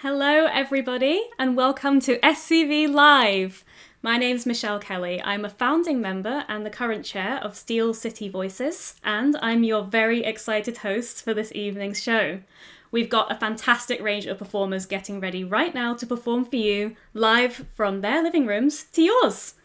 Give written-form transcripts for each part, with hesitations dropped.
Hello, everybody, and welcome to SCV Live. My name's Michelle Kelly. I'm a founding member and the current chair of Steel City Voices, and I'm your very excited host for this evening's show. We've got a fantastic range of performers getting ready right now to perform for you, live from their living rooms to yours.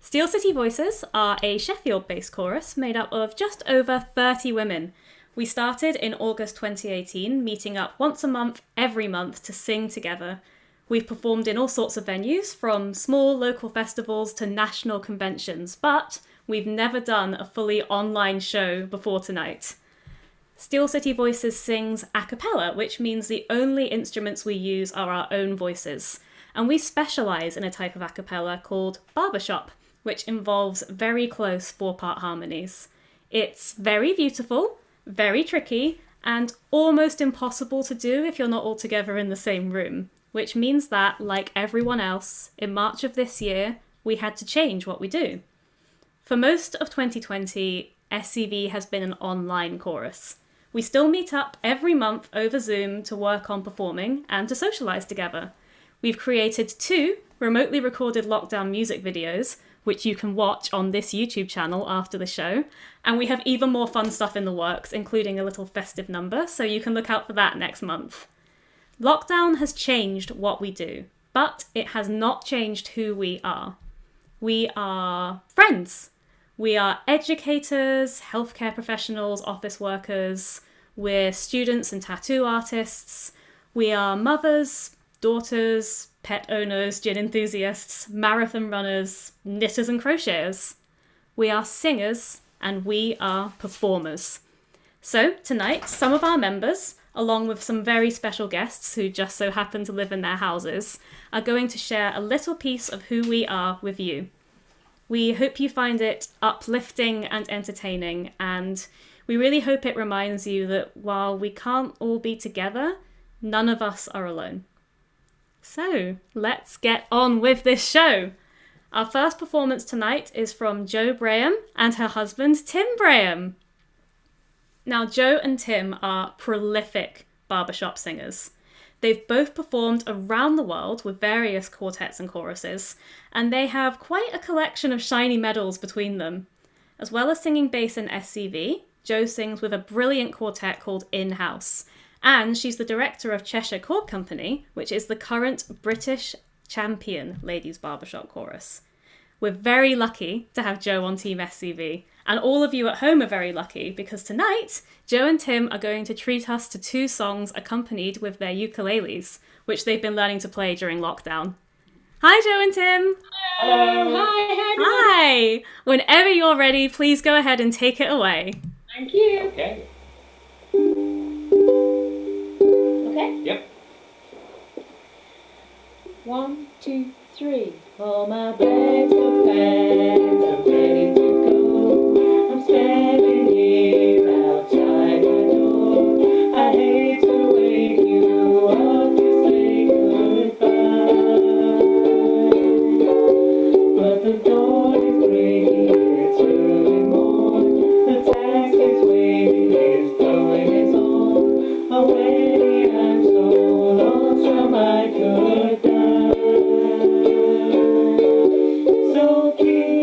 Steel City Voices are a Sheffield-based chorus made up of just over 30 women. We started in August 2018, meeting up once a month, every month, to sing together. We've performed in all sorts of venues, from small local festivals to national conventions, but we've never done a fully online show before tonight. Steel City Voices sings a cappella, which means the only instruments we use are our own voices. And we specialise in a type of a cappella called barbershop, which involves very close 4-part harmonies. It's very beautiful, very tricky, and almost impossible to do if you're not all together in the same room, which means that, like everyone else, in March of this year, we had to change what we do. For most of 2020, SCV has been an online chorus. We still meet up every month over Zoom to work on performing and to socialise together. We've created 2 remotely recorded lockdown music videos, which you can watch on this YouTube channel after the show. And we have even more fun stuff in the works, including a little festive number, so you can look out for that next month. Lockdown has changed what we do, but it has not changed who we are. We are friends. We are educators, healthcare professionals, office workers. We're students and tattoo artists. We are mothers, daughters, pet owners, gin enthusiasts, marathon runners, knitters and crocheters. We are singers and we are performers. So tonight, some of our members, along with some very special guests who just so happen to live in their houses, are going to share a little piece of who we are with you. We hope you find it uplifting and entertaining, and we really hope it reminds you that while we can't all be together, none of us are alone. So, let's get on with this show. Our first performance tonight is from Jo Braham and her husband Tim Braham. Now, Jo and Tim are prolific barbershop singers. They've both performed around the world with various quartets and choruses, and they have quite a collection of shiny medals between them. As well as singing bass in SCV, Jo sings with a brilliant quartet called In House. And she's the director of Cheshire Chord Company, which is the current British champion ladies barbershop chorus. We're very lucky to have Jo on Team SCV, and all of you at home are very lucky because tonight, Jo and Tim are going to treat us to 2 songs accompanied with their ukuleles, which they've been learning to play during lockdown. Hi, Jo and Tim! Hello! Hi! Hi! Whenever you're ready, please go ahead and take it away. Thank you! Okay. Okay? Yep. 1, 2, 3. All my bags are packed, I'm ready to go. I'm standing here outside my door. I hate to wake you up to say goodbye, but the dawn is breaking, it's early morn. The taxi's waiting, it's blowing its horn. Already I'm so lonesome I could die. So keep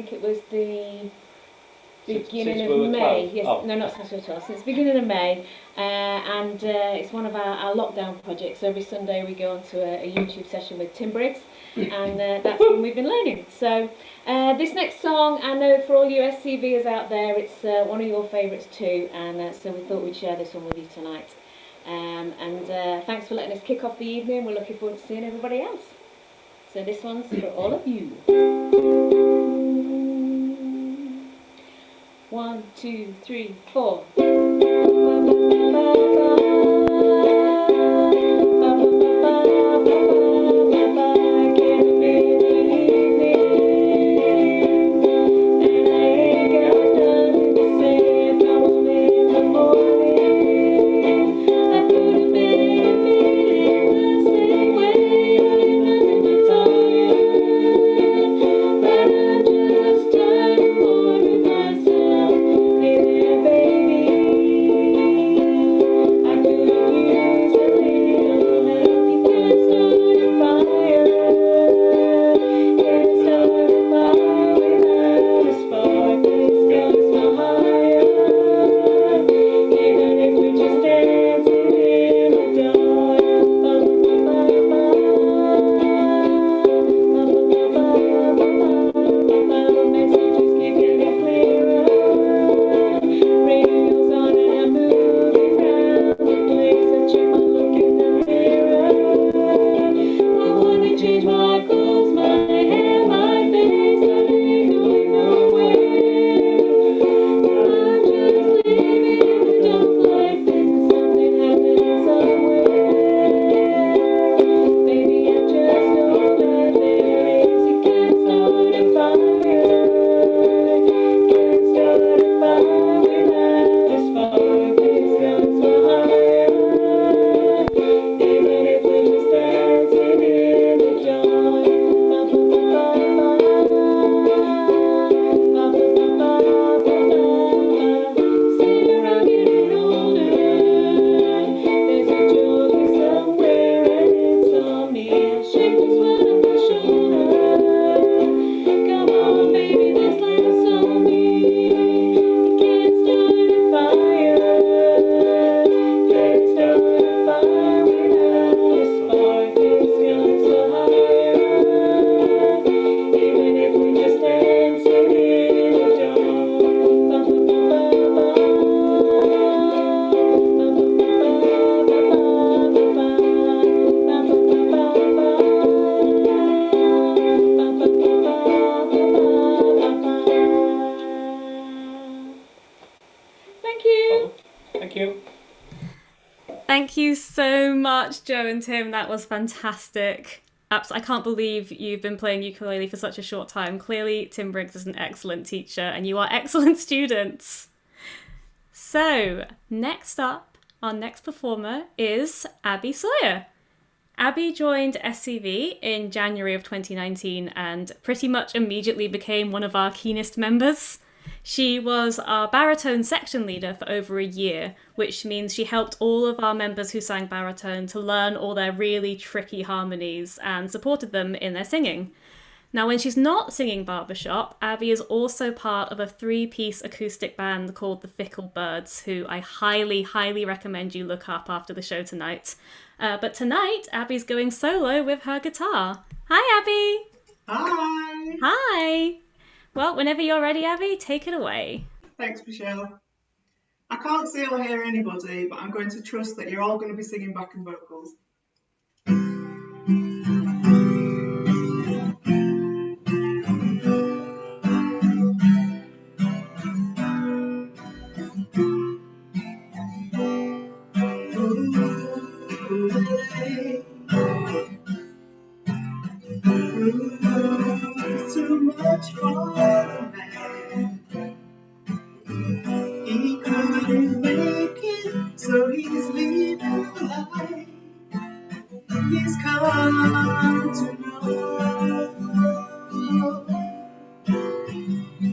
think it was the beginning Since we were of May. 12? Yes, Oh. no, not since we were 12. Since the beginning of May, and it's one of our lockdown projects. So every Sunday we go onto a YouTube session with Tim Briggs, and that's when we've been learning. So this next song, I know for all you SCVers out there, it's one of your favourites too, and so we thought we'd share this one with you tonight. And thanks for letting us kick off the evening. We're looking forward to seeing everybody else. So this one's for all of you. 1, 2, 3, 4. Thank you so much, Joe and Tim. That was fantastic. I can't believe you've been playing ukulele for such a short time. Clearly, Tim Briggs is an excellent teacher and you are excellent students. So, next up, our next performer is Abby Sawyer. Abby joined SCV in January of 2019 and pretty much immediately became one of our keenest members. She was our baritone section leader for over a year, which means she helped all of our members who sang baritone to learn all their really tricky harmonies and supported them in their singing. Now, when she's not singing barbershop, Abby is also part of a 3-piece acoustic band called the Fickle Birds, who I highly, highly recommend you look up after the show tonight. But tonight, Abby's going solo with her guitar. Hi, Abby! Hi! Hi! Well, whenever you're ready, Abby, take it away. Thanks, Michelle. I can't see or hear anybody, but I'm going to trust that you're all going to be singing backing vocals. Too much for a man. He couldn't make it, so he's leaving the light. He's come to know.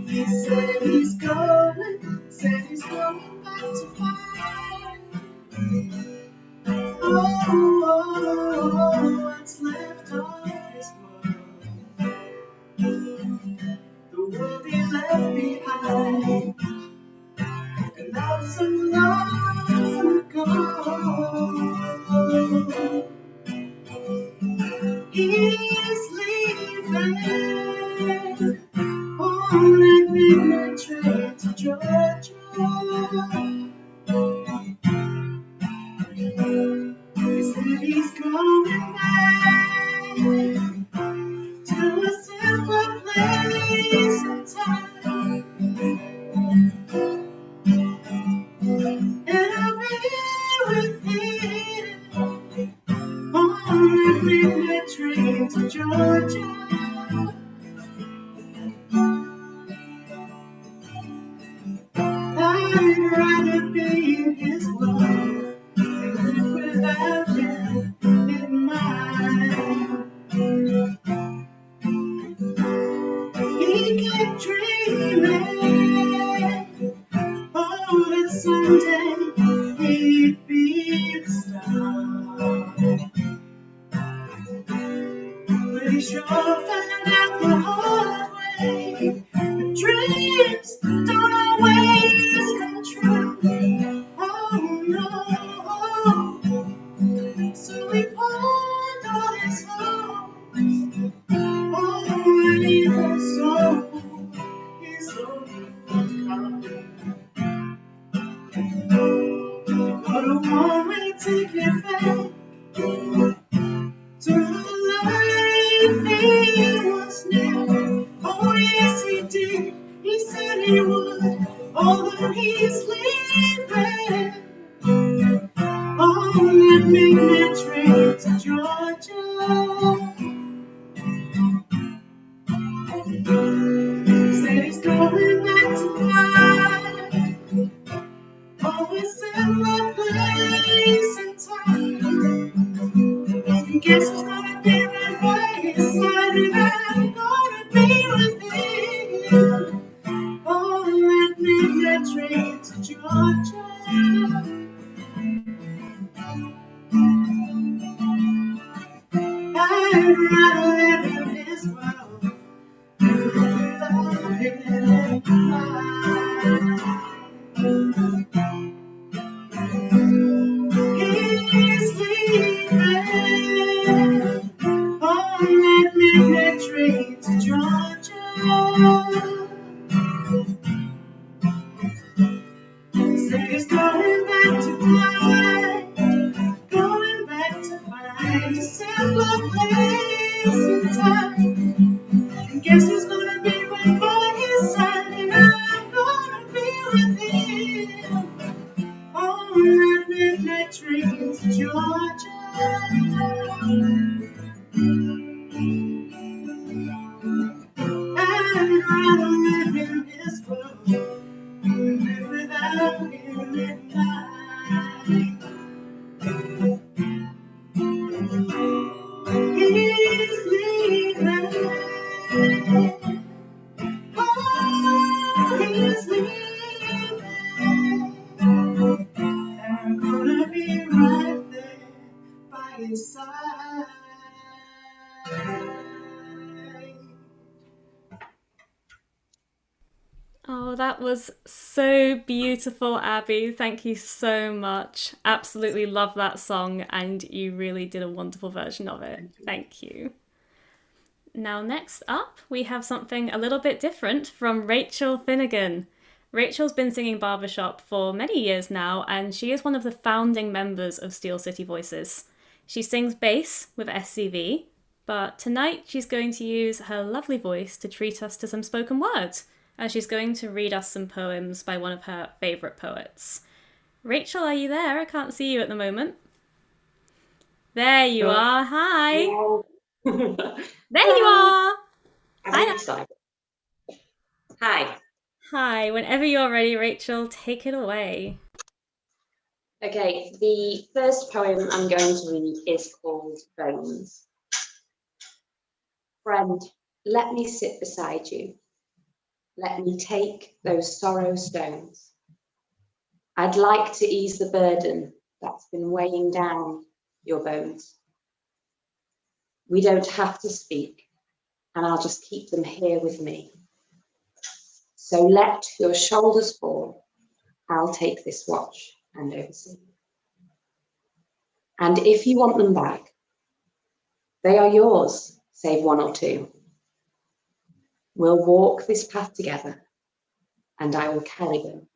He said he's going back to fight. Oh, what's left of his world? The world so long ago. He's leaving on that midnight train to Georgia. He said he's coming back to a simpler place and time, and I'll be with him on that midnight train to Georgia. I'd rather be in his world than live without him in mine. He kept dreaming, oh, that someday he'd be the star. But he sure found out the hard way. The dreams don't always come true. Oh no. So he poured all his hopes. Oh, and he was so he's so come. But a woman take it back to the life he once knew. Oh yes he did. He said he would. Although he's leaving on that midnight train to Georgia. Said he's going back to life. Always in my place and time. And guess who's gonna be right by his side? And I'm gonna be with him on that midnight train to Georgia. I'd rather live in his world than without him in mine. He's leaving on that midnight train to Georgia. Said he's going back to fly, going back to find a simpler place and time. And guess who's gonna be right by his side? And I'm gonna be with him on that midnight train to Georgia. I'd rather live in his world than live without him in mine. He's leaving. Oh, he's leaving. I'm gonna be right there by his side. Oh, that was so beautiful, Abby. Thank you so much. Absolutely love that song, and you really did a wonderful version of it. Thank you. Now, next up, we have something a little bit different from Rachel Finnegan. Rachel's been singing Barbershop for many years now, and she is one of the founding members of Steel City Voices. She sings bass with SCV, but tonight she's going to use her lovely voice to treat us to some spoken word, and she's going to read us some poems by one of her favourite poets. Rachel, are you there? I can't see you at the moment. There you are. Hi. There you are. I'm excited. Hi. Hi. Whenever you're ready, Rachel, take it away. Okay, the first poem I'm going to read is called Bones. Friend, let me sit beside you. Let me take those sorrow stones. I'd like to ease the burden that's been weighing down your bones. We don't have to speak, and I'll just keep them here with me. So let your shoulders fall I'll take this watch and oversee. And if you want them back, they are yours, save one or two. We'll walk this path together, and I will carry them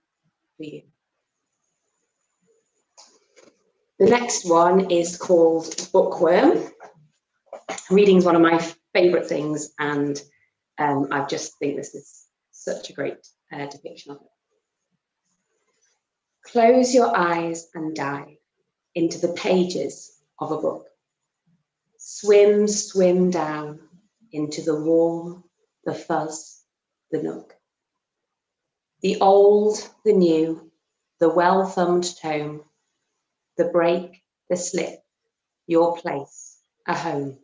for you. The next one is called Bookworm. Reading is one of my favourite things, and I just think this is such a great depiction of it. Close your eyes and dive into the pages of a book. Swim, swim down into the warm, the fuzz, the nook. The old, the new, the well-thumbed tome, the break, the slip, your place, a home.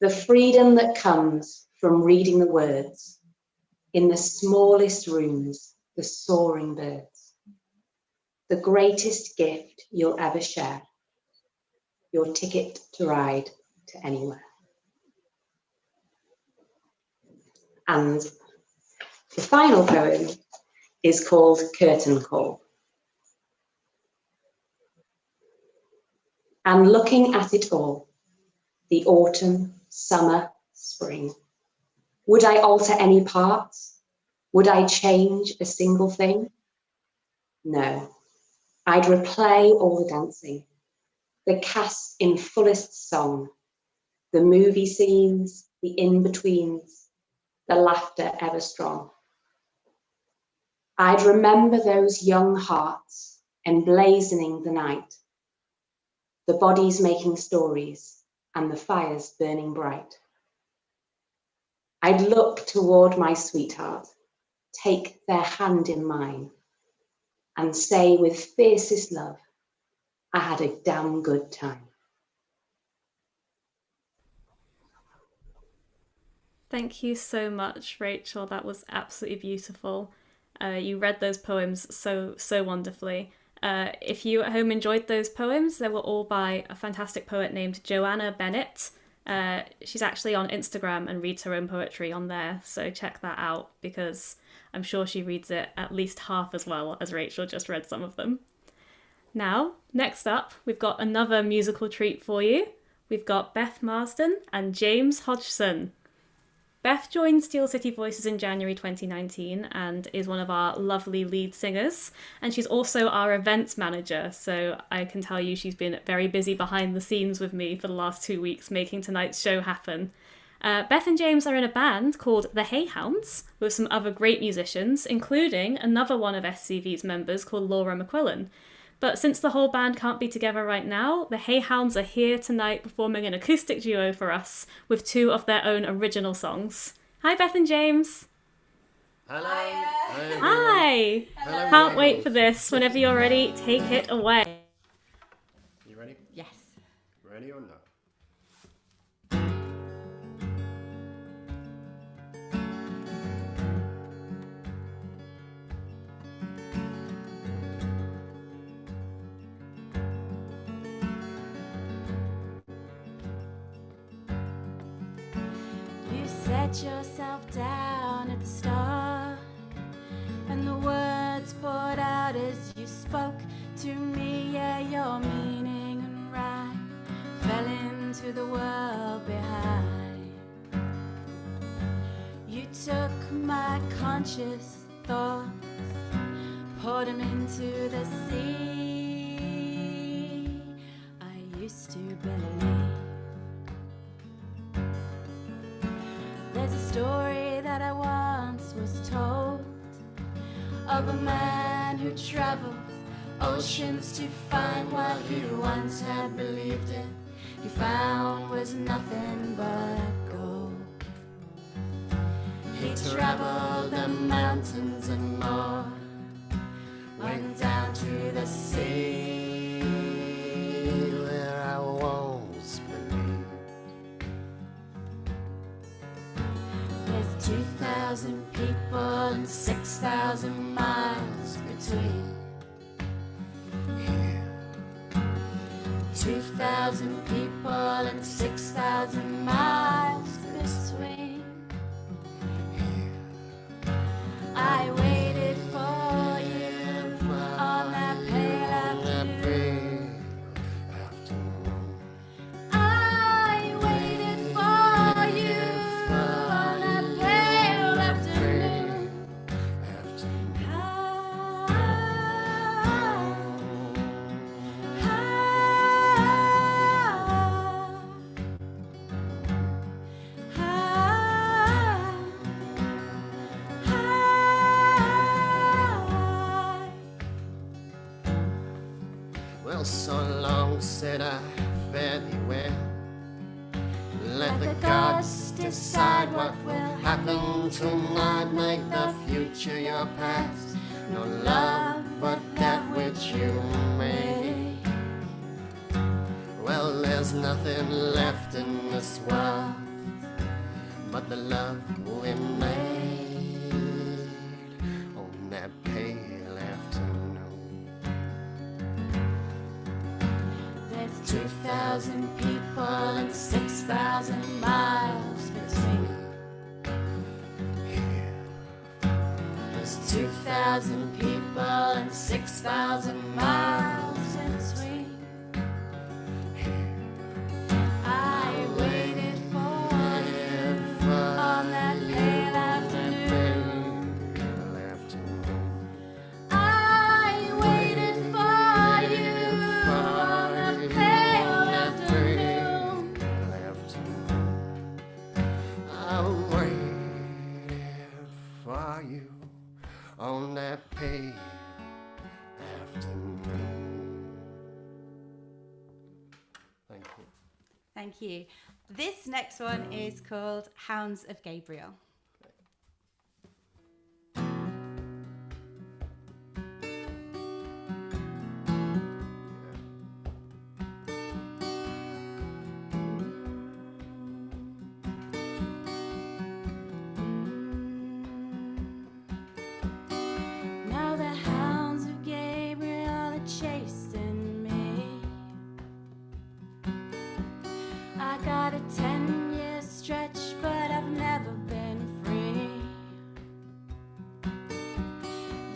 The freedom that comes from reading the words in the smallest rooms, the soaring birds. The greatest gift you'll ever share, your ticket to ride to anywhere. And the final poem is called Curtain Call. And looking at it all, the autumn, summer, spring, would I alter any parts? Would I change a single thing? No, I'd replay all the dancing, the cast in fullest song, the movie scenes, the in-betweens, the laughter ever strong. I'd remember those young hearts emblazoning the night, the bodies making stories and the fires burning bright. I'd look toward my sweetheart, take their hand in mine, and say with fiercest love, I had a damn good time. Thank you so much, Rachel. That was absolutely beautiful. You read those poems so wonderfully. If you at home enjoyed those poems, they were all by a fantastic poet named Joanna Bennett. She's actually on Instagram and reads her own poetry on there, so check that out because I'm sure she reads it at least half as well as Rachel just read some of them. Now, next up, we've got another musical treat for you. We've got Beth Marsden and James Hodgson. Beth joined Steel City Voices in January 2019 and is one of our lovely lead singers. And she's also our events manager, so I can tell you she's been very busy behind the scenes with me for the last 2 weeks making tonight's show happen. Beth and James are in a band called The Hayhounds with some other great musicians, including another one of SCV's members called Laura McQuillan. But since the whole band can't be together right now, the Hayhounds are here tonight performing an acoustic duo for us with 2 of their own original songs. Hi, Beth and James. Hello. Hi. Hello. Can't wait for this. Whenever you're ready, take it away. You ready? Yes. Ready or not? Set yourself down at the start, and the words poured out as you spoke to me. Yeah, your meaning and rhyme fell into the world behind. You took my conscious thoughts, poured them into the sea. I used to believe. There's a story that I once was told of a man who traveled oceans to find what he once had believed in. He found was nothing but gold. He traveled the mountains and more, went down to the sea where I once believed. There's 2,000 people and 6,000 miles between here. 2,000 people and 6,000 miles between here. I waited for you Well, so long, said I, very well. Let the gods decide what will happen tonight. Make the future your past. No love but that which you made. Well, there's nothing left in this world but the love we made on that pale afternoon. There's 2,000 people and 6,000 miles between. There's 2,000 people and 6,000 miles between. I waited for you on that pale afternoon. I waited for you on that pale afternoon. I waited for you on that pale afternoon. Thank you. Thank you. This next one is called Hounds of Gabriel. Now the hounds of Gabriel are chasing me. I got a 10-year stretch, but I've never been free.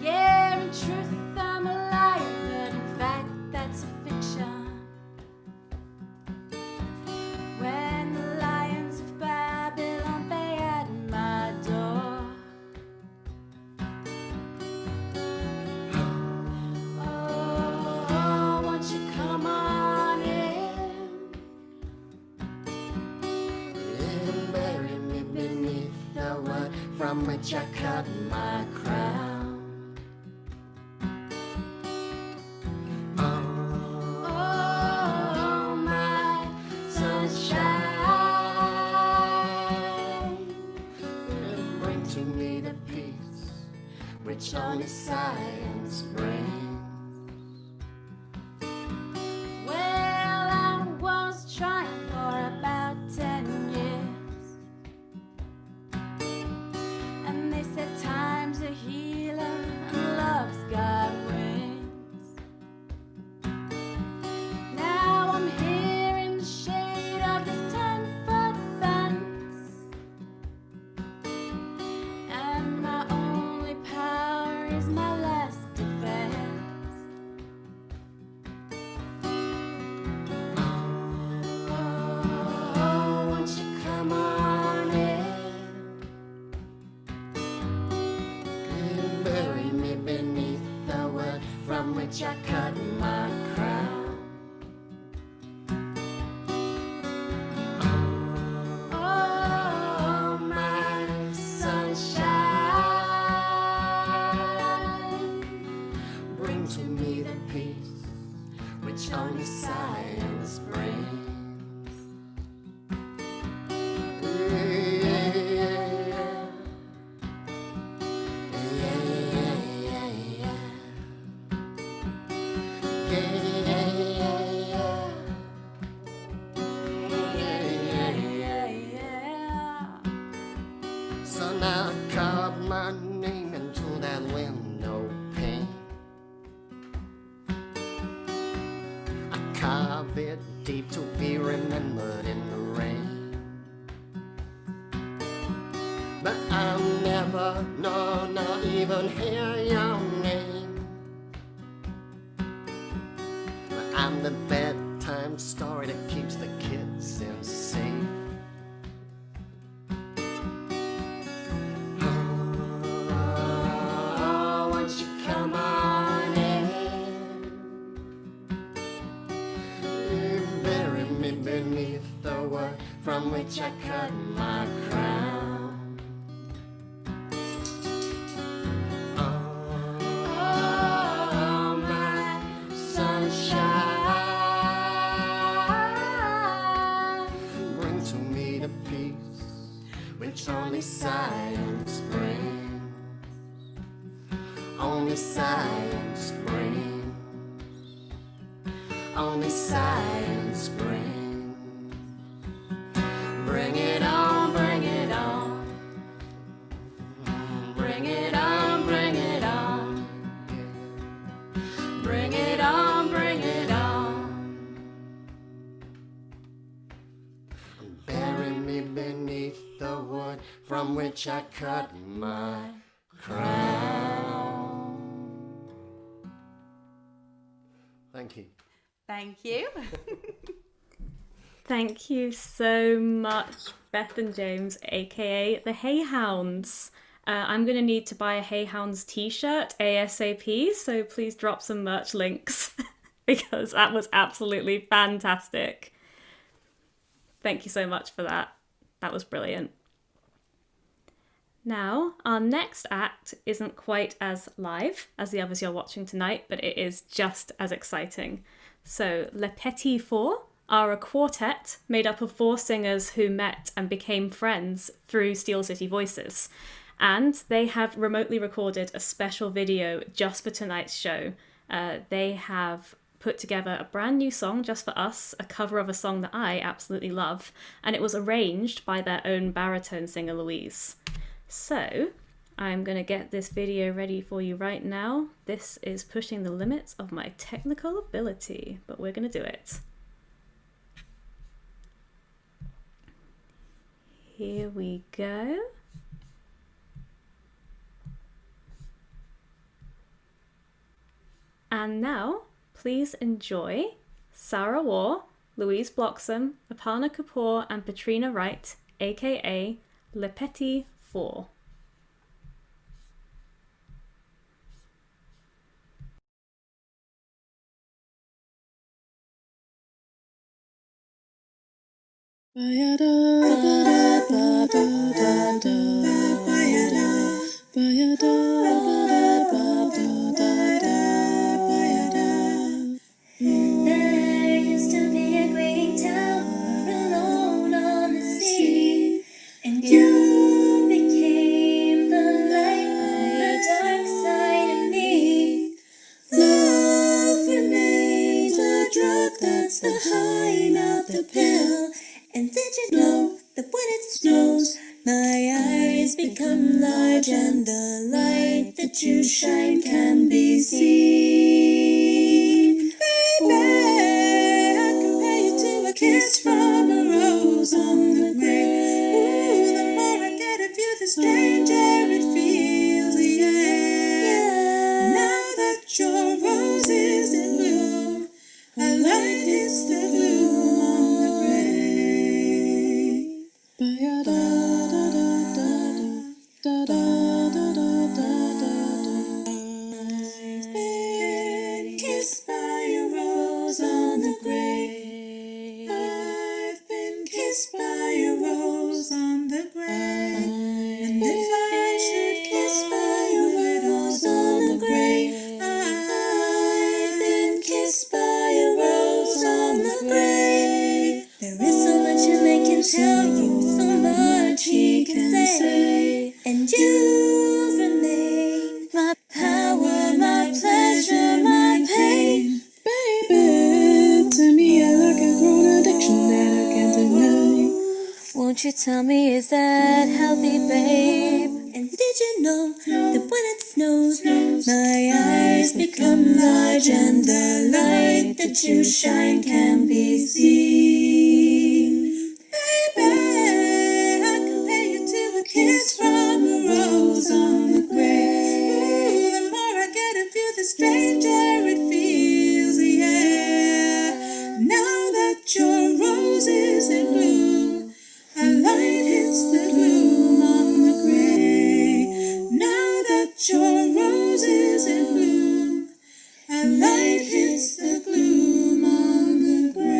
Yeah, in truth I'm a liar, but in fact that's a fiction. When the lions of Babylon bay at my door. Oh, won't you come on in? And bury me beneath the wood from which I cut my crown. Oh, my sunshine. And bring to me the peace which only science brings. Well, I was trying for about 10 years, and they said time's a healer and love's got wings. Now I'm here in the shade of this 10-foot fence, and my only power is my last defense. Oh, won't you come on in? And bury me beneath the wood from which I cut my crown. Oh, my sunshine. Bring to me the peace which only science brings. So now I carve my name into that window pane. I carve it deep to be remembered in the rain. But I'll never, no, not even hear your name. But I'm the bedtime story that keeps the kids insane. Oh, won't you come on in? And bury me beneath the wood from which I cut my crown. Oh, my sunshine. only science brings, only science brings. Bring it on, bring it on, bring it on, bring it on, bring it on, bring it on. Bury me beneath the wood from which I cut my crown. Thank you. Thank you. Thank you so much, Beth and James, aka the Hayhounds. I'm going to need to buy a Hayhounds t-shirt ASAP, so please drop some merch links because that was absolutely fantastic. Thank you so much for that. That was brilliant. Now, our next act isn't quite as live as the others you're watching tonight, but it is just as exciting. So, Le Petit Four are a quartet made up of 4 singers who met and became friends through Steel City Voices. And they have remotely recorded a special video just for tonight's show. They have put together a brand new song just for us, a cover of a song that I absolutely love, and it was arranged by their own baritone singer Louise. So, I'm going to get this video ready for you right now. This is pushing the limits of my technical ability, but we're going to do it. Here we go. And now, please enjoy Sarah Waugh, Louise Bloxham, Aparna Kapoor and Patrina Wright, aka Le Petit Four. There used to be a great tower alone on the sea, and you became the light on the dark side of me. Love remains a drug that's the high, not the pill. And did you know that when it snows, my eyes become large and the light that you shine can be seen? Baby, I compare you to a kiss from a rose on the grave. Ooh, the more I get of you, the stranger it feels, yeah. Now that your rose is in bloom, a light hits the gloom on the grave. I've been kissed by a rose on the grave. I've been kissed by a rose on the grave. And if I should kiss by a rose on the grave, I've been kissed by a rose on the grave. There is so much a man can tell you, so much he can say, and you remain my power, my pleasure, my pain. Baby, to me you're like a grown addiction that I can't deny. Won't you tell me, is that healthy, babe? And did you know that when it snows, my eyes become large and the light that you shine can be seen? Baby, I compare you to a kiss from a rose on the grave. Ooh, the more I get of you, the stranger it feels, yeah. Now that your rose is in bloom, a light hits the gloom on the grave. Now that your rose is in bloom, a light hits the gloom on the grave.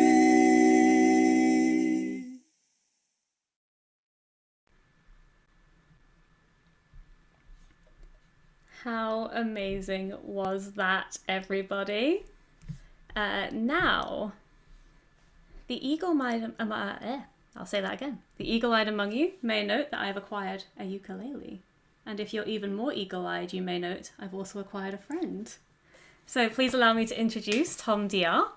How amazing was that, everybody? Now, the eagle-eyed, I'll say that again. The eagle-eyed among you may note that I have acquired a ukulele. And if you're even more eagle-eyed, you may note I've also acquired a friend. So please allow me to introduce Tom Diar.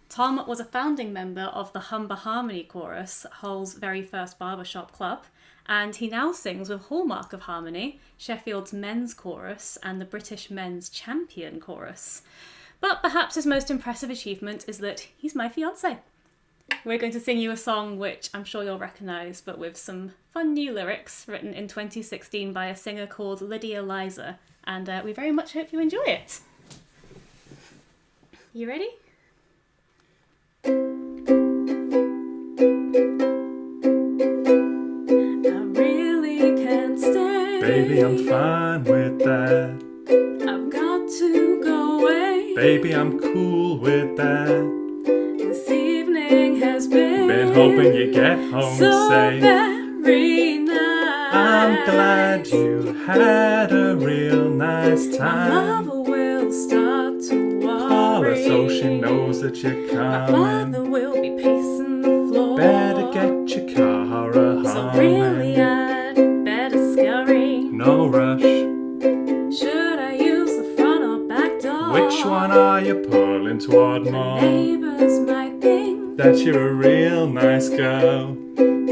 Tom was a founding member of the Humber Harmony Chorus, Hull's very first barbershop club, and he now sings with Hallmark of Harmony, Sheffield's men's chorus, and the British men's champion chorus. But perhaps his most impressive achievement is that he's my fiancé. We're going to sing you a song which I'm sure you'll recognise, but with some fun new lyrics written in 2016 by a singer called Lydia Liza, and we very much hope you enjoy it. You ready? I really can't stay. Baby, I'm fine with that. I've got to go away. Baby, I'm cool with that. This evening has been hoping you get home so safe. very nice. I'm glad you had a real nice My time. mother will start to worry. Call her so she knows that you're My coming. father will be pacing the floor. Better get your car a So really humming. I'd better scurry. No rush. Should I use the front or back door? Which one are you pulling toward The more? neighbors might think, That you're a real nice girl.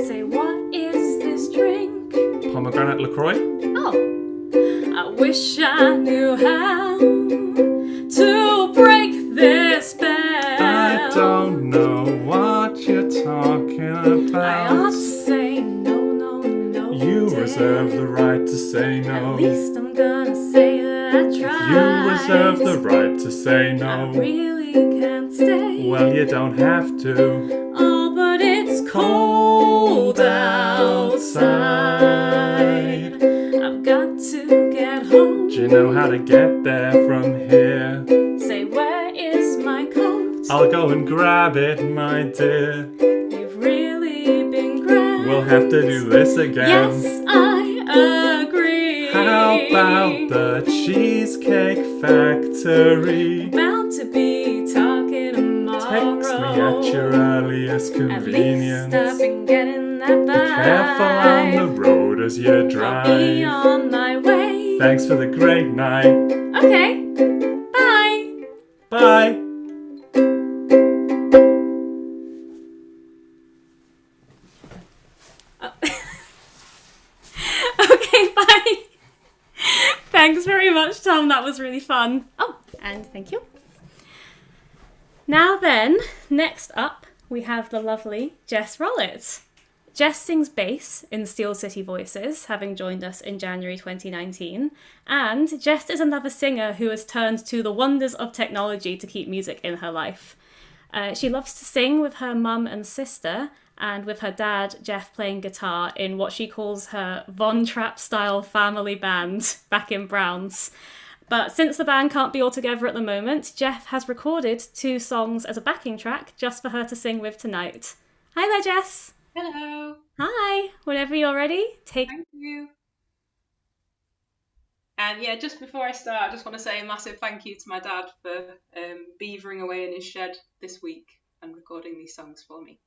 say, what is this drink? Pomegranate LaCroix? Oh, I wish I knew how to break this spell. I don't know what you're talking I ought to about. say no, no, no. You dear. reserve the right to say At no. least I'm gonna say that I tried. You reserve the right to say I no. really can't stay. Well, you don't have to. Oh, but it's cold outside. I've got to get home. Do you know how to get there from here? Say, where is my coat? I'll go and grab it, my dear. You've really been grand. We'll have to do this again. Yes, I agree. How about the Cheesecake Factory? Bound to be talking tomorrow. Text me at your earliest At least convenience. I've been getting that Be vibe. careful on the road as you I'll be drive. on my way. Thanks for the great night. Okay, bye. Bye. Okay, bye. Thanks very much, Tom. That was really fun. Oh, and thank you. Now then, next up, we have the lovely Jess Rollett. Jess sings bass in Steel City Voices, having joined us in January 2019. And Jess is another singer who has turned to the wonders of technology to keep music in her life. She loves to sing with her mum and sister, and with her dad, Jeff, playing guitar in what she calls her Von Trapp-style family band back in Browns. But since the band can't be all together at the moment, Jeff has recorded 2 songs as a backing track just for her to sing with tonight. Hi there, Jess. Hello. Hi. Whenever you're ready, take... Thank you. And yeah, just before I start, I just want to say a massive thank you to my dad for beavering away in his shed this week and recording these songs for me.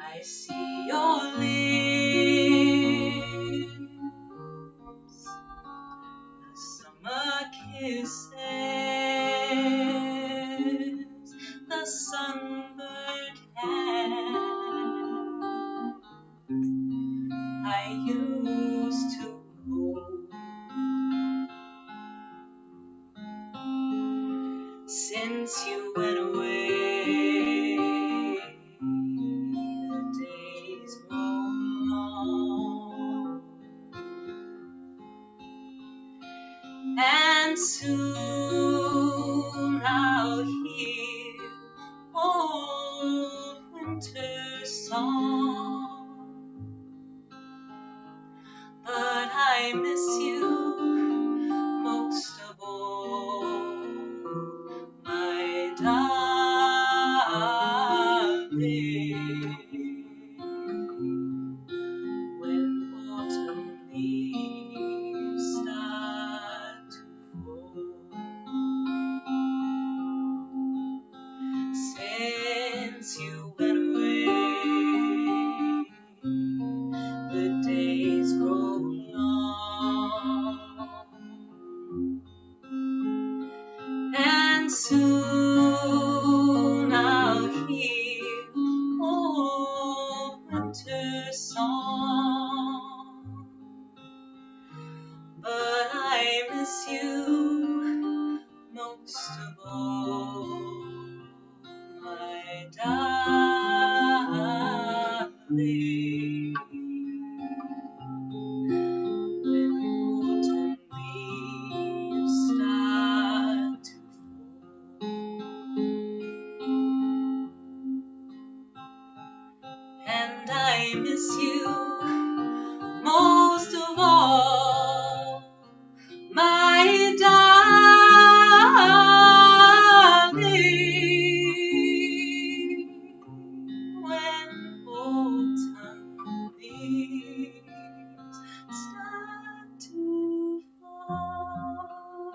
I see your lips, the summer kisses, the sunburned hand I used to hold. Since you went away, And soon I'll hear old winter song, but I miss you most of all, my darling. When autumn leaves start to fall, since you went away, the days grow long, and soon I'll hear old winter song, but I miss you most of all, my darling. When autumn leaves start to fall, and I miss you most of all, my darling. When autumn leaves start to fall.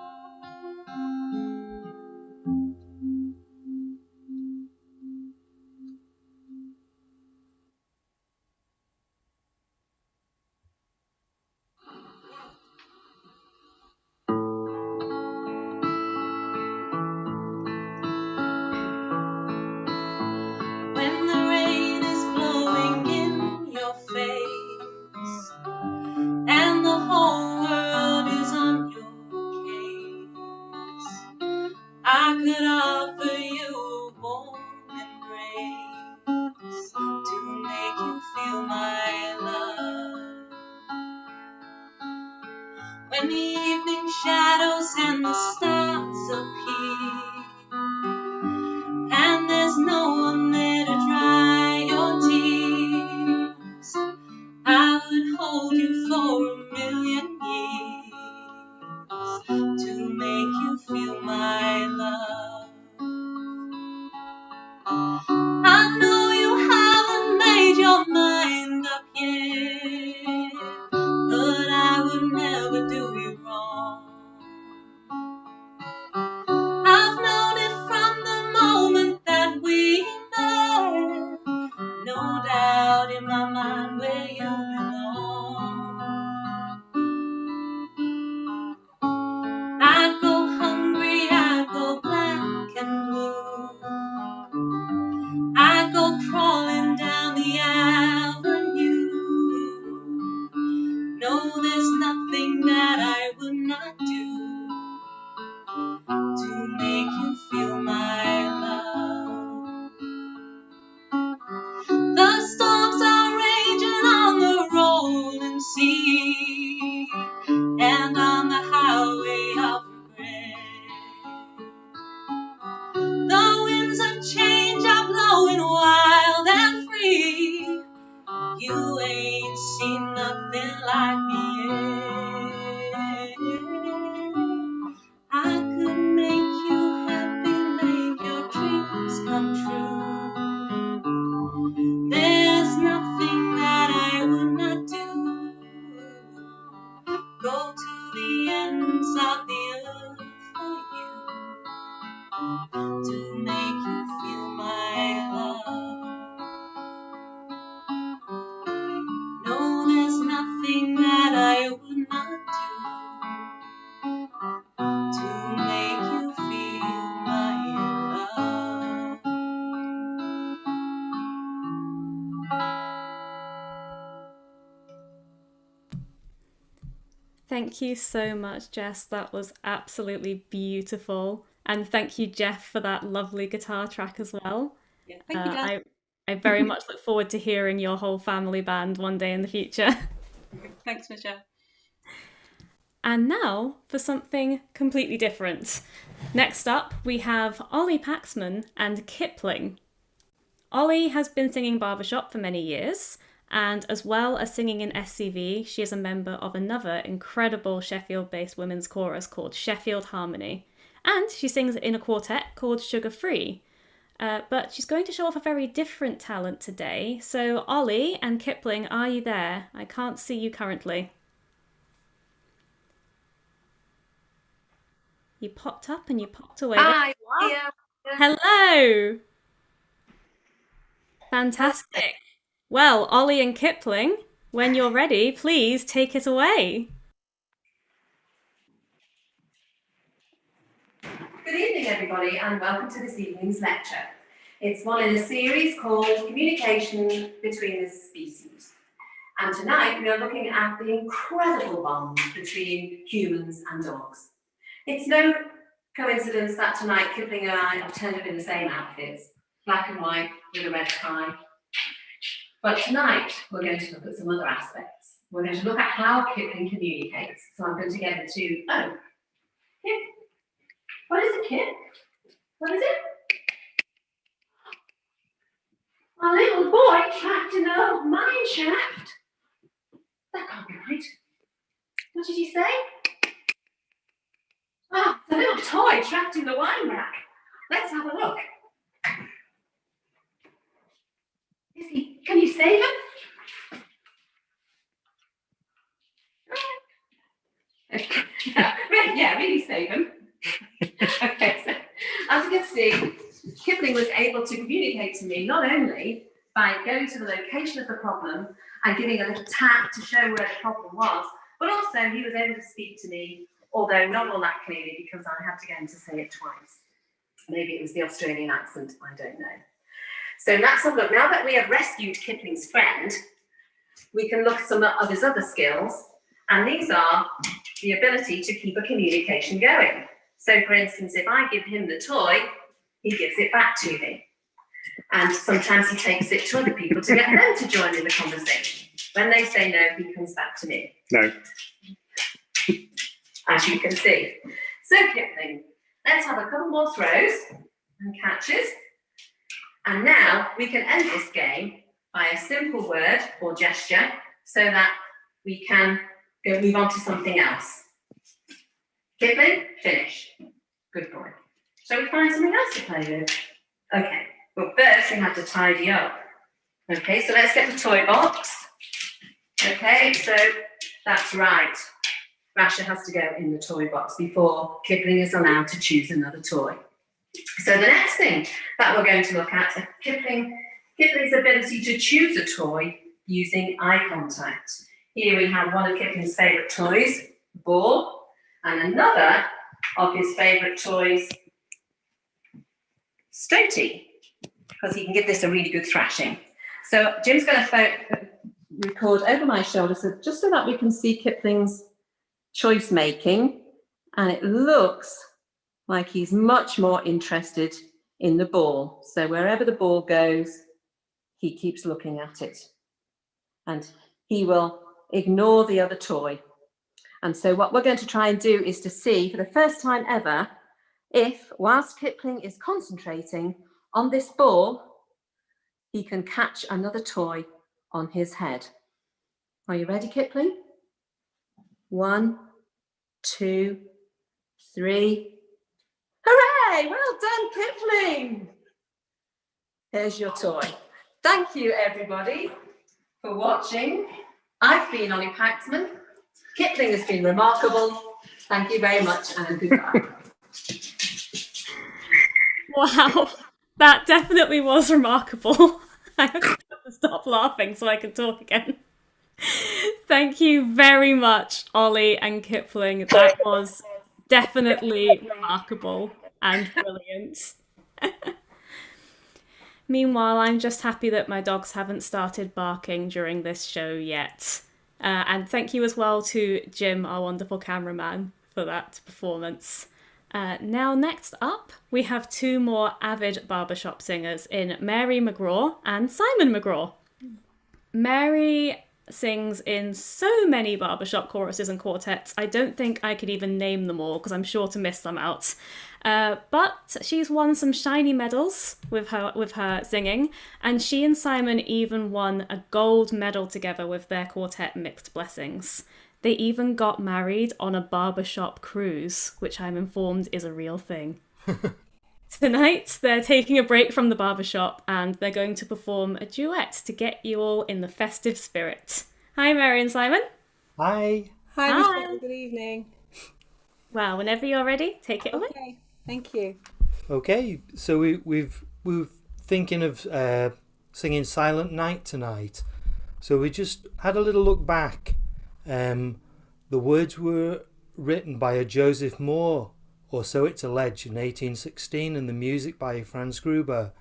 When the rain is blowing in your face and the whole world is on your case, I could offer you a warm embrace to make you feel my love. When the evening shadows and the stars appear, and there's no one there to dry your tears, I would hold you for 1,000,000 years to make you feel my love. I know you haven't made your mind up yet, but I would never do you wrong. I've known it from the moment that we met, no doubt in my mind where you belong. I'd go hungry, I'd go black and blue, I'd go crawling down the avenue. No, there's nothing that I would not do to make you feel my love. The storms are raging on the rolling sea and on the highway of regret. The winds of change are blowing wild and free. You ain't seen nothing like me yet. I could make you happy, make your dreams come true. There's nothing that I would not do. Go to the ends of the earth for you to make you feel my love. No, there's nothing that I would not do to make you feel my love. Thank you so much, Jess. That was absolutely beautiful. And thank you, Jeff, for that lovely guitar track as well. Yeah, thank you, Dad. I very much look forward to hearing your whole family band one day in the future. Thanks, Michelle. And now for something completely different. Next up, we have Ollie Paxman and Kipling. Ollie has been singing barbershop for many years, and as well as singing in SCV, she is a member of another incredible Sheffield-based women's chorus called Sheffield Harmony. And she sings in a quartet called Sugar Free. But she's going to show off a very different talent today. So Ollie and Kipling, are you there? I can't see you currently. You popped up and you popped away. Hi. Yeah. Hello. Fantastic. Well, Ollie and Kipling, when you're ready, please take it away. Good evening, everybody, and welcome to this evening's lecture. It's one in a series called Communication Between the Species. And tonight we are looking at the incredible bond between humans and dogs. It's no coincidence that tonight Kipling and I have turned up in the same outfits, black and white with a red tie. But tonight we're going to look at some other aspects. We're going to look at how Kipling communicates. So I'm going to get into, Kip. What is it, Kip? What is it? A little boy trapped in an old mine shaft. That can't be right. What did he say? Ah, the little toy trapped in the wine rack. Let's have a look. Is he? Can you save him? Really save him. Okay, so as you can see, Kipling was able to communicate to me not only by going to the location of the problem and giving a little tap to show where the problem was, but also he was able to speak to me, although not all that clearly because I had to get him to say it twice. Maybe it was the Australian accent, I don't know. So let's have a look. Now that we have rescued Kipling's friend, we can look at some of his other skills, and these are the ability to keep a communication going. So for instance, if I give him the toy, he gives it back to me. And sometimes he takes it to other people to get them to join in the conversation. When they say no, he comes back to me. No. As you can see. So Kipling, let's have a couple more throws and catches. And now we can end this game by a simple word or gesture so that we can move on to something else. Kipling, finish. Good boy. Shall we find something else to play with? Okay, well first we have to tidy up. Okay, so let's get the toy box. Okay, so that's right. Rasher has to go in the toy box before Kipling is allowed to choose another toy. So the next thing that we're going to look at is Kipling's ability to choose a toy using eye contact. Here we have one of Kipling's favourite toys, the ball, and another of his favourite toys, Stoaty, because he can give this a really good thrashing. So Jim's going to record over my shoulder, just so that we can see Kipling's choice making, and it looks like he's much more interested in the ball. So wherever the ball goes, he keeps looking at it, and he will ignore the other toy. And so what we're going to try and do is to see for the first time ever if, whilst Kipling is concentrating on this ball, he can catch another toy on his head. Are you ready, Kipling? 1, 2, 3. Hooray! Well done, Kipling! Here's your toy. Thank you, everybody, for watching. I've been Ollie Paxman. Kipling has been remarkable. Thank you very much, and goodbye. Wow, that definitely was remarkable. I have to stop laughing so I can talk again. Thank you very much, Ollie and Kipling. That was definitely remarkable and brilliant. Meanwhile, I'm just happy that my dogs haven't started barking during this show yet. And thank you as well to Jim, our wonderful cameraman, for that performance. Now, next up, we have two more avid barbershop singers in Mary McGraw and Simon McGraw. Mary sings in so many barbershop choruses and quartets, I don't think I could even name them all because I'm sure to miss some out. But she's won some shiny medals with her singing, and she and Simon even won a gold medal together with their quartet Mixed Blessings. They even got married on a barbershop cruise, which I'm informed is a real thing. Tonight, they're taking a break from the barbershop and they're going to perform a duet to get you all in the festive spirit. Hi, Mary and Simon. Hi. Hi, Michelle. Good evening. Well, whenever you're ready, take it away. Okay, thank you. Okay, so we're thinking of singing Silent Night tonight. So we just had a little look back. The words were written by a Joseph Moore, or so it's alleged, in 1816, and the music by Franz Gruber.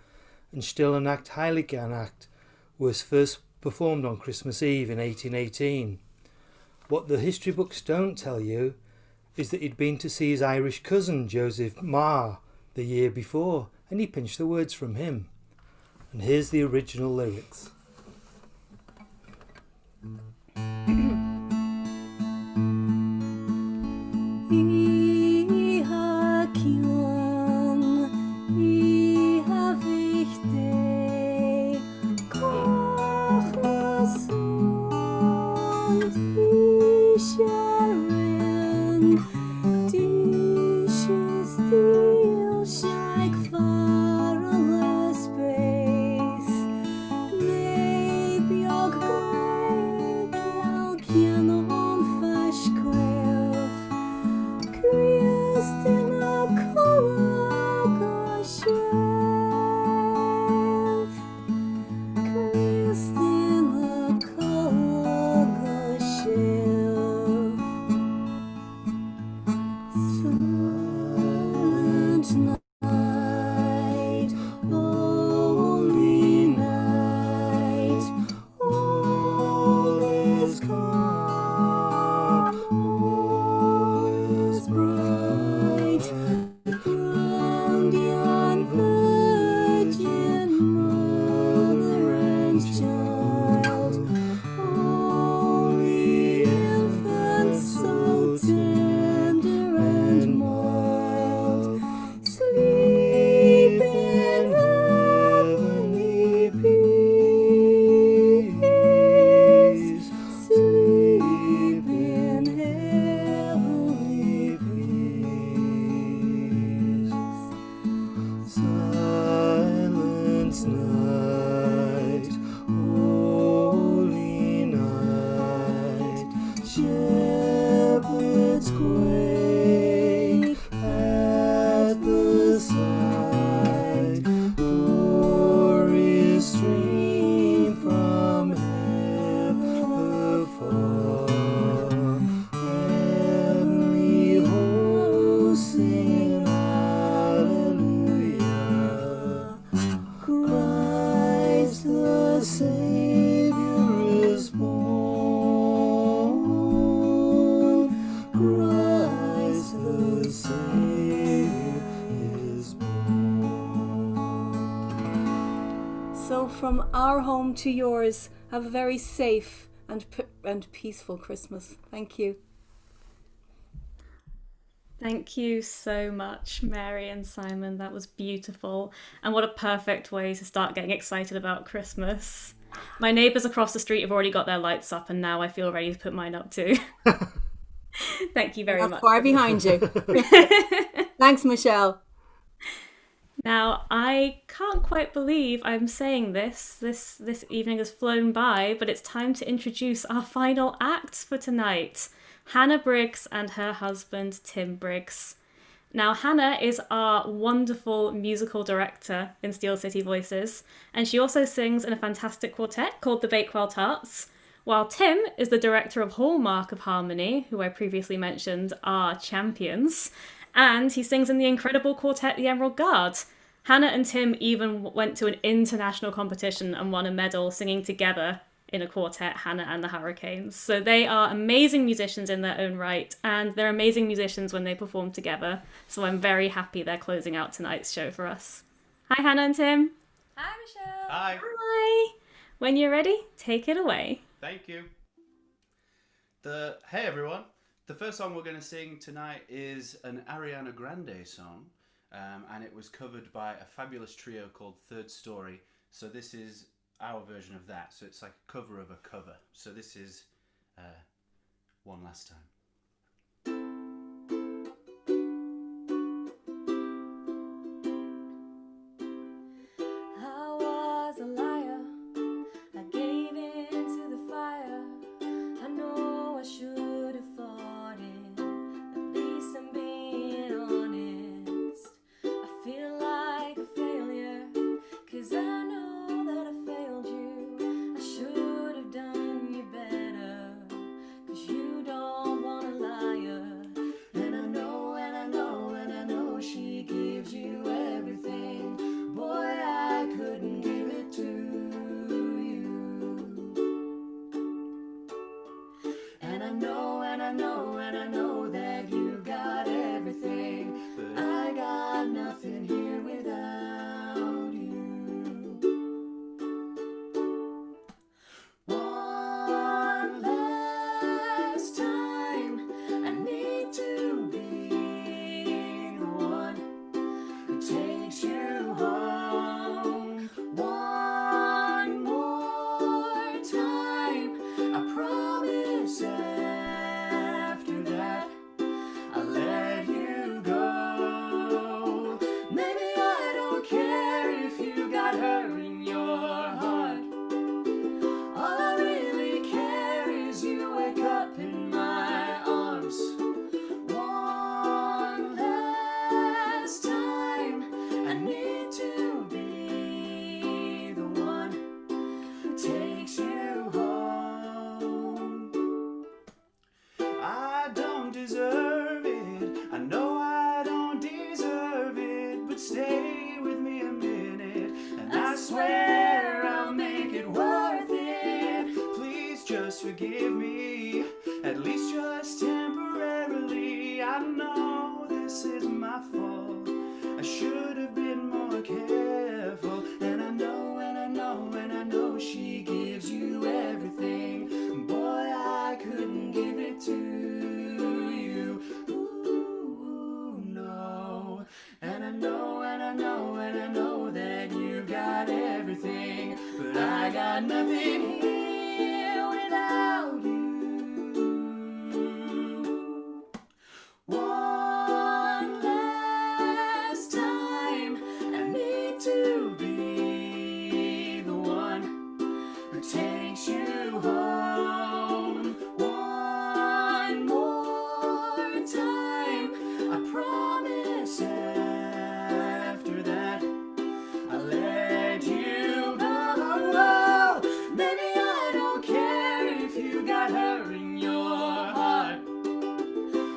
And Stille Nacht, Heilige Nacht was first performed on Christmas Eve in 1818. What the history books don't tell you is that he'd been to see his Irish cousin Joseph Marr the year before, and he pinched the words from him. And here's the original lyrics. From our home to yours, have a very safe and peaceful Christmas. Thank you. Thank you so much, Mary and Simon. That was beautiful. And what a perfect way to start getting excited about Christmas. My neighbours across the street have already got their lights up, and now I feel ready to put mine up too. Thank you very much. Far behind you. Thanks, Michelle. Now, I can't quite believe I'm saying this. This evening has flown by, but it's time to introduce our final act for tonight. Hannah Briggs and her husband, Tim Briggs. Now, Hannah is our wonderful musical director in Steel City Voices, and she also sings in a fantastic quartet called the Bakewell Tarts, while Tim is the director of Hallmark of Harmony, who I previously mentioned are champions, and he sings in the incredible quartet The Emerald Guard. Hannah and Tim even went to an international competition and won a medal singing together in a quartet, Hannah and the Hurricanes. So they are amazing musicians in their own right, and they're amazing musicians when they perform together. So I'm very happy they're closing out tonight's show for us. Hi, Hannah and Tim. Hi, Michelle. Hi. Hi. When you're ready, take it away. Thank you. Hey everyone. The first song we're going to sing tonight is an Ariana Grande song, and it was covered by a fabulous trio called Third Story. So this is our version of that. So it's like a cover of a cover. So this is One Last Time. I was a liar. I gave in to the fire. I know I should have fought it. At least I'm being honest. I feel like a failure, 'cause I know that I failed you. I should have done you better, 'cause you don't want a liar. And I know, and I know, and I know she gives you everything. Boy, I couldn't give it to you. And I know, and I know, and I know that you've got everything, but I got nothing here without you. One last time, I need to be the one who takes you home. One more time, I promise after that I'll let you go. Maybe I don't care if you got her in your heart. All I really care is you wake up in my arms. One last time, I need to be the one who takes you home. I don't deserve it. I know I don't deserve it, but stay with me a minute, and I swear I'll make it worth it. Please just forgive me, at least just temporarily. I know this is my fault. I should have been more careful, and I know, and I know, and I know she gives you everything. Boy, I couldn't give it to you. Ooh, no. And I know, and I know, and I know that you got everything, but I got nothing here without you. One last time, I need to be the one who takes you home. One more time, I promise after that I'll let you go. Maybe I don't care if you got her in your heart.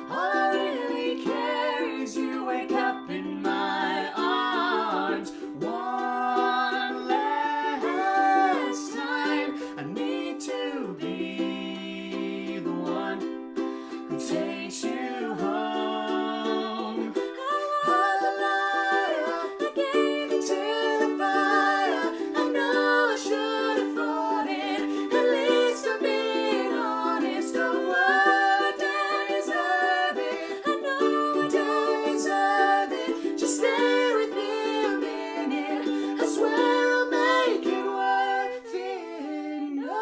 All I really care is you wake up in my arms. One last time, I need to be the one who takes you home. I was a liar, I gave in to the fire. I know I should have fought it, at least I'm being honest. Oh, I don't deserve it. I know I don't deserve it. Just stay with me a minute, I swear I'll make it worth it. No.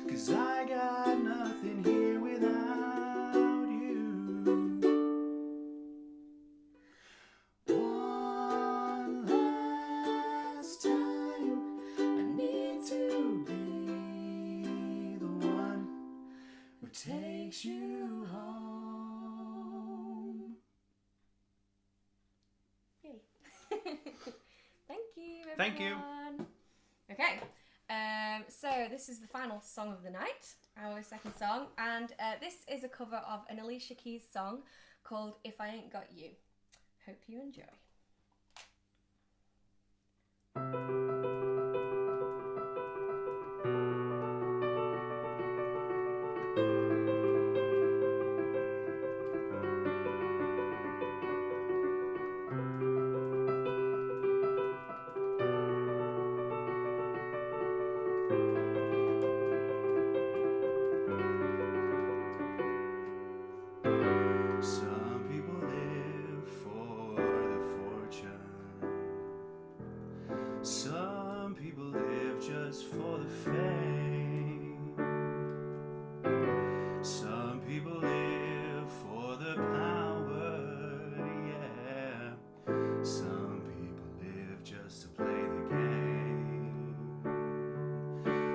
'Cause I got nothing here without you. One last time, I need to be the one who takes you home. Yay. Thank you, everyone. Thank you. Okay, so this is the final song of the night, our second song, and this is a cover of an Alicia Keys song called If I Ain't Got You. Hope you enjoy.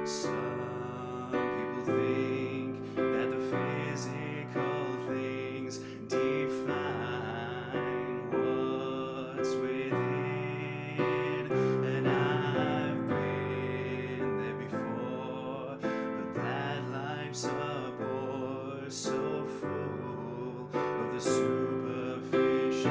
Some people think that the physical things define what's within, and I've been there before, but that life's a bore so full of the superficial.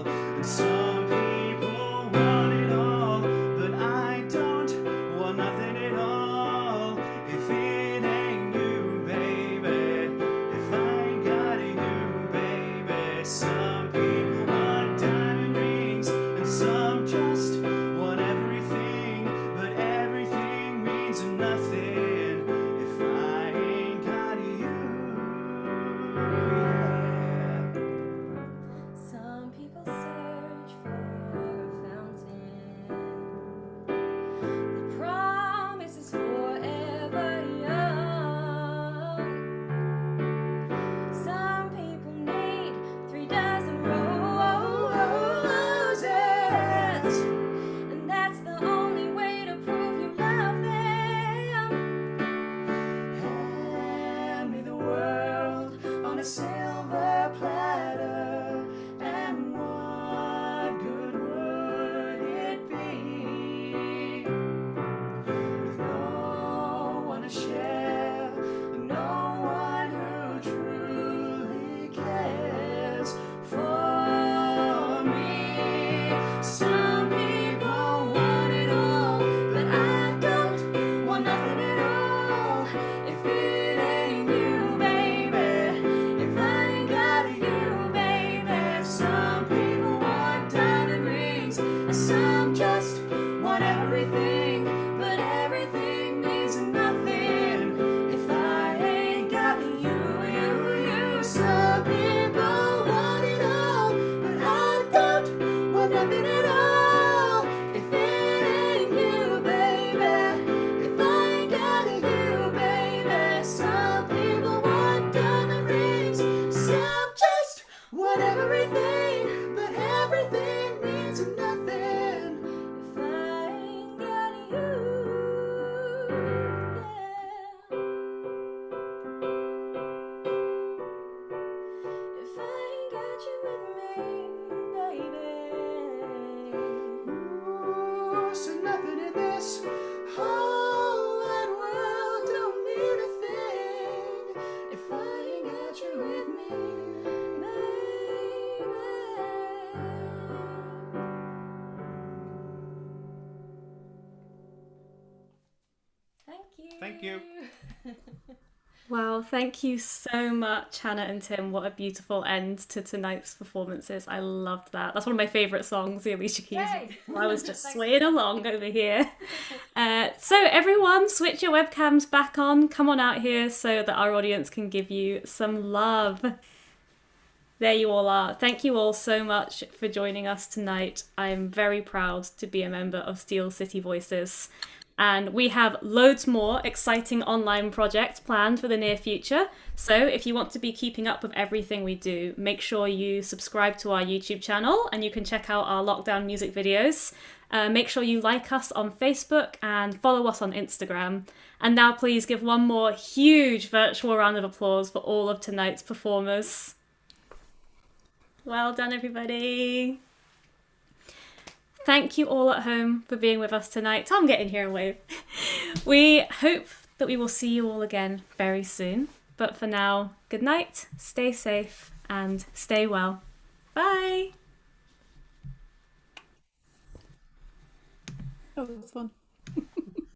And some people want it all, but I don't want nothing at all. If it ain't you, baby, if I ain't got you, baby. Some people want diamond rings, and some just want everything, but everything means nothing if I ain't got you. Some people search for a fountain that promises forever young. Some people need 3 dozen roses, and that's the only way to prove you love them. Hand me the world on a silver platter, and what good would it be? With no one to share, no one who truly cares for me. Some people want it all, but I don't want nothing at all. If it ain't you, baby, if I ain't got you, baby. Some people want diamond rings, and some just want everything, but everything means nothing if I ain't got you, you. Some people want it all, but I don't want nothing at all. If it ain't you, baby, if I ain't got you, baby. Some people want diamond rings, some just want everything, but everything means nothing if I ain't got you. If I ain't got you with me, baby. Ooh, so nothing in this whole wide world don't mean a thing if I ain't got you with me, baby. Thank you. Thank you. Wow, thank you so much, Hannah and Tim. What a beautiful end to tonight's performances. I loved that. That's one of my favourite songs, the Alicia Keys. Yay. I was just swaying along over here. So everyone, switch your webcams back on. Come on out here so that our audience can give you some love. There you all are. Thank you all so much for joining us tonight. I'm very proud to be a member of Steel City Voices. And we have loads more exciting online projects planned for the near future. So if you want to be keeping up with everything we do, make sure you subscribe to our YouTube channel and you can check out our lockdown music videos. Make sure you like us on Facebook and follow us on Instagram. And now please give one more huge virtual round of applause for all of tonight's performers. Well done, everybody. Thank you all at home for being with us tonight. Tom, get in here and wave. We hope that we will see you all again very soon. But for now, good night, stay safe, and stay well. Bye. Oh, it was fun.